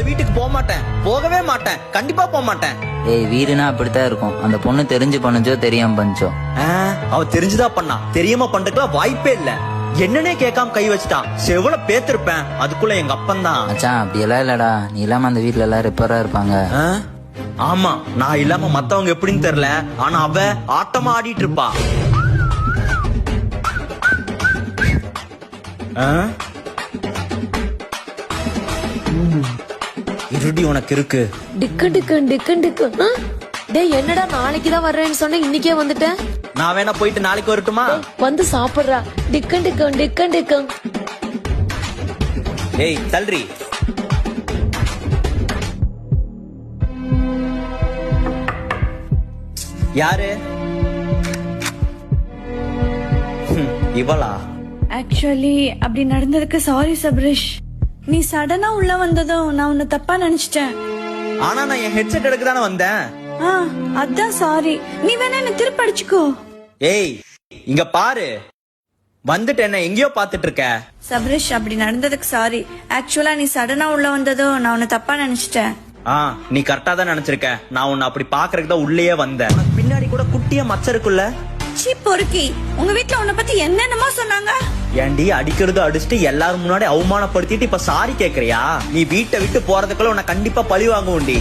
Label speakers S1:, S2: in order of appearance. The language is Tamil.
S1: வீட்டுக்கு போக மாட்டேன், போகவே மாட்டேன், கண்டிப்பா போக மாட்டேன்.
S2: ஏய் வீடுனா அப்படித்தான் இருக்கும். அந்த பொண்ணு தெரிஞ்சு பண்ணுச்சோ தெரியாம பண்ணுச்சோ.
S1: அவ தெரிஞ்சுதான் பண்ணா, தெரியாம பண்றதுக்குலாம் வாய்ப்பே இல்ல. என்னன்னே கேட்காம கை வச்சுட்டான். செவல பேத்திருப்பேன், அதுக்குள்ள எங்க அப்பன் தான்.
S2: மச்சான் அப்படி எல்லாம் இல்லடா, நீ இல்லாம அந்த வீட்டுல எல்லாம் ரிப்பேரா இருப்பாங்க.
S1: ஆமா, நான் இல்லாம மத்தவங்க எப்படின்னு தெரியல, ஆனா அவ ஆட்டமா ஆடிட்டு இருப்பா. இருடி உனக்கு இருக்கு.
S3: டிக்கு டிக்கு டிக்கு டிக்கு. டேய் என்னடா நாளைக்கு தான் வர்றேன்னு சொன்ன, இன்னைக்கே வந்துட்டேன்.
S1: நான் வேணா போயிட்டு நாளைக்கு வரட்டுமா?
S3: வந்து சாப்பிடுறா. டிக்கு டிக்கு டிக்கு டிக்கு.
S1: ஏய் தல்றி. யாரு இவளா?
S4: ஆக்சுவலி அப்படி நடந்ததுக்கு சாரி சபரிஷ். நீ சடனா உள்ள வந்ததும் நான் உன்னை தப்பா நினைச்சிட்டேன்.
S1: ஆனா நான் என் ஹெட்செட் எடுக்க தானே வந்தேன்.
S4: அதான் சாரி. நீ வேணா என்ன திருப்பி அடிச்சுக்கோ.
S1: ஏய் இங்க பாரு, வந்துட்டு என்ன எங்கேயோ பாத்துட்டு இருக்க.
S4: சபரிஷ் அப்படி நடந்ததுக்கு சாரி. ஆக்சுவலா நீ சடனா உள்ள வந்ததும் நான் உன்னை தப்பா நினைச்சிட்டேன்.
S1: நீ கரெக்டா தான் நினைச்சிருக்க. நான் உன்னை அப்படி பாக்குறதுக்கு தான் உள்ளேயே வந்தேன். உனக்கு பின்னாடி கூட குட்டிய மச்ச இருக்குல்ல.
S4: சீ பொறுக்கி, உங்க வீட்டுல உன்னை பத்தி என்னென்னமோ சொன்னாங்க.
S1: ஏண்டி அடிக்கிறது அடிச்சுட்டு எல்லாரும் முன்னாடி அவமானப்படுத்திட்டு இப்ப சாரி கேக்குறியா? நீ வீட்டை விட்டு போறதுக்குள்ள உன்னை கண்டிப்பா பழி வாங்குவோண்டி.